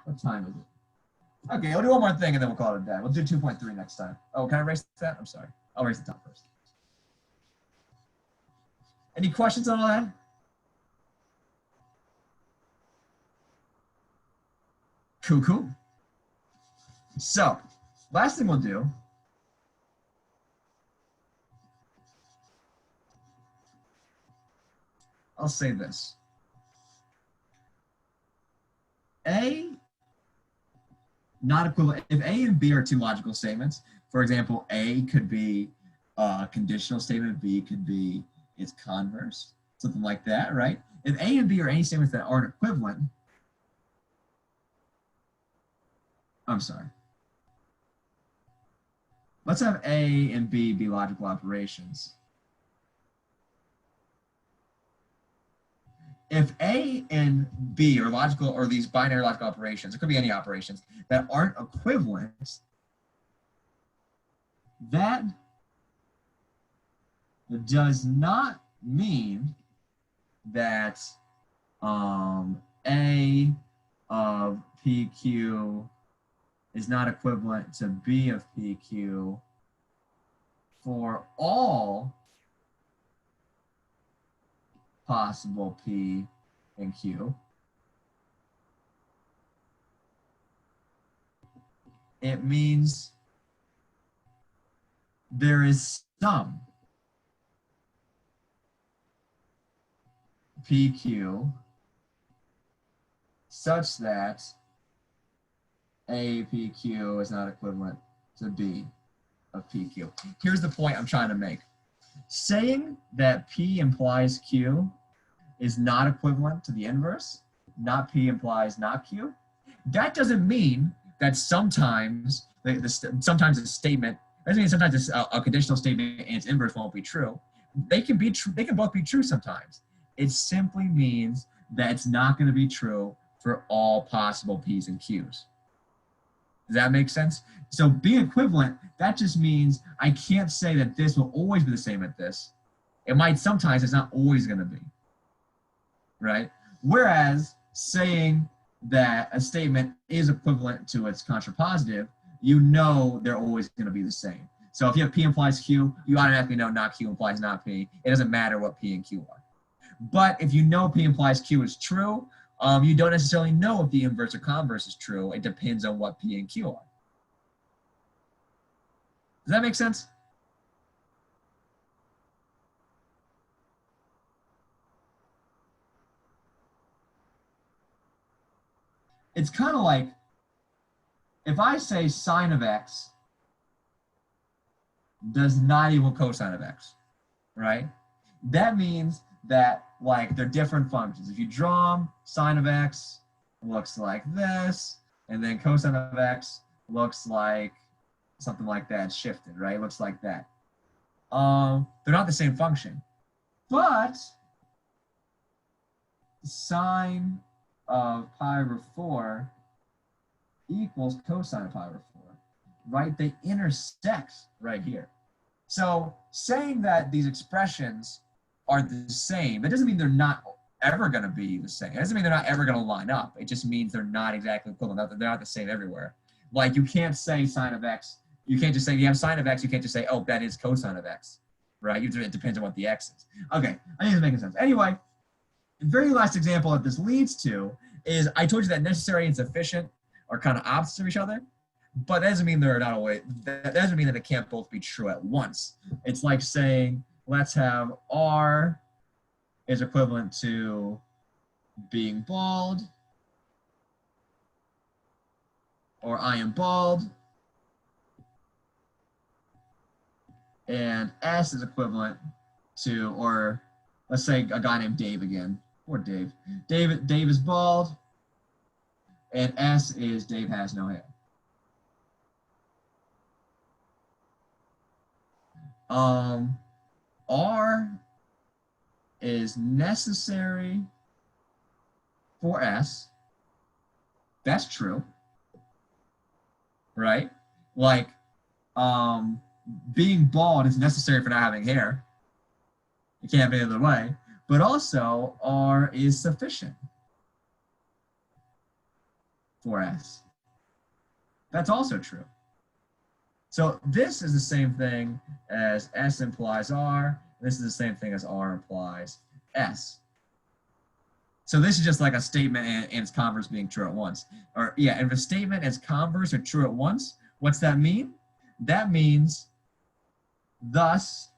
What time is it? Okay, we'll do one more thing and then we'll call it a day. We'll do 2.3 next time. Oh, can I erase that? I'm sorry. I'll erase the top first. Any questions on all that? Cool, cool. So, last thing we'll do I'll say this. A, not equivalent. If A and B are two logical statements, for example, A could be a conditional statement, B could be its converse, something like that, right? If A and B are any statements that aren't equivalent, I'm sorry. Let's have A and B be logical operations. If A and B are logical, or these binary logical operations, it could be any operations that aren't equivalent, that does not mean that A of PQ is not equivalent to B of PQ for all possible P and Q. It means there is some PQ such that A PQ is not equivalent to B of PQ. Here's the point I'm trying to make. Saying that P implies Q is not equivalent to the inverse, not P implies not Q, that doesn't mean that sometimes sometimes a statement, doesn't mean sometimes a conditional statement and its inverse won't be true. They can be true. They can both be true sometimes. It simply means that it's not going to be true for all possible P's and Q's. Does that make sense? So being equivalent, that just means I can't say that this will always be the same as this. It might sometimes, it's not always going to be, right? Whereas saying that a statement is equivalent to its contrapositive, you know they're always going to be the same. So if you have P implies Q, you automatically know not Q implies not P. It doesn't matter what P and Q are. But if you know P implies Q is true, you don't necessarily know if the inverse or converse is true. It depends on what P and Q are. Does that make sense? It's kind of like if I say sine of x does not equal cosine of x, right? That means that like they're different functions. If you draw them, sine of x looks like this, and then cosine of x looks like something like that, shifted, right? Looks like that. They're not the same function, but sine of pi over 4 equals cosine of pi over 4, right? They intersect right here. So saying that these expressions are the same, that doesn't mean they're not ever going to be the same. It doesn't mean they're not ever going to line up. It just means they're not exactly equivalent. They're not the same everywhere. Like you can't say sine of x. You can't just say you have sine of x. You can't just say, oh, that is cosine of x, right? It depends on what the x is. Okay, I think it's making sense. Anyway, the very last example that this leads to is I told you that necessary and sufficient are kind of opposites of each other, but that doesn't mean they're not always. That doesn't mean that it can't both be true at once. It's like saying, let's have R is equivalent to being bald, or I am bald, and S is equivalent to, or let's say a guy named Dave again. Poor Dave. Dave is bald, and S is Dave has no hair. R is necessary for S. That's true, right? Like, being bald is necessary for not having hair. You can't have it any other way. But also, R is sufficient for S. That's also true. So this is the same thing as S implies R. This is the same thing as R implies S. So this is just like a statement and its converse being true at once. Or yeah, if a statement and its converse are true at once, what's that mean? That means thus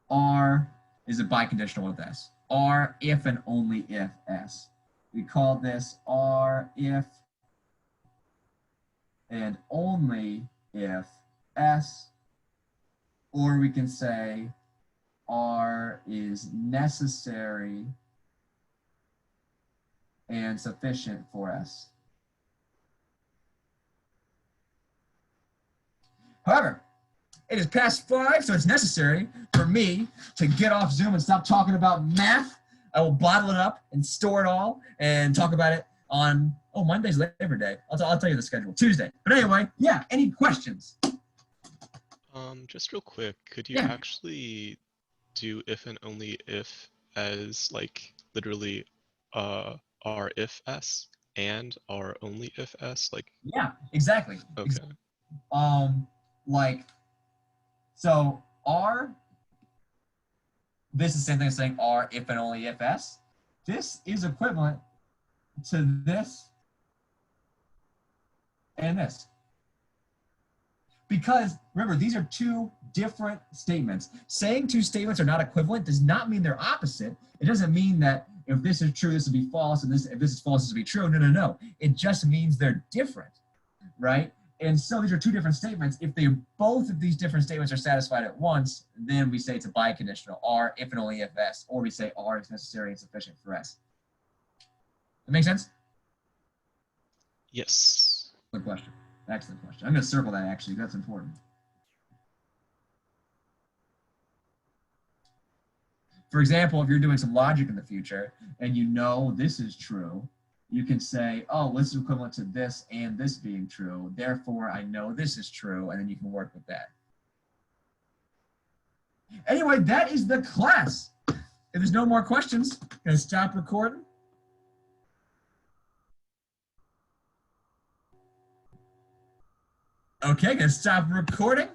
R is a biconditional with S. R if and only if S. We call this R if and only if S, or we can say R is necessary and sufficient for S. However, it is past 5, so it's necessary for me to get off Zoom and stop talking about math. I will bottle it up and store it all and talk about it on, Monday's Labor Day. I'll tell you the schedule, Tuesday. But anyway, yeah, any questions? Just real quick, could you actually do if and only if as like literally R if S and R only if S? Like yeah, exactly. okay. So R, this is the same thing as saying R if and only if S. This is equivalent to this and this. Because remember, these are two different statements. Saying two statements are not equivalent does not mean they're opposite. It doesn't mean that if this is true, this would be false, and if this is false, this would be true. No. It just means they're different, right? And so these are two different statements. If both of these different statements are satisfied at once, then we say it's a biconditional, R if and only if S, or we say R is necessary and sufficient for S. That make sense? Yes. Good question. Excellent question. I'm going to circle that actually. That's important. For example, if you're doing some logic in the future and you know this is true, you can say, oh, this is equivalent to this and this being true. Therefore, I know this is true, and then you can work with that. Anyway, that is the class. If there's no more questions, I'm going to stop recording. Okay, going to stop recording.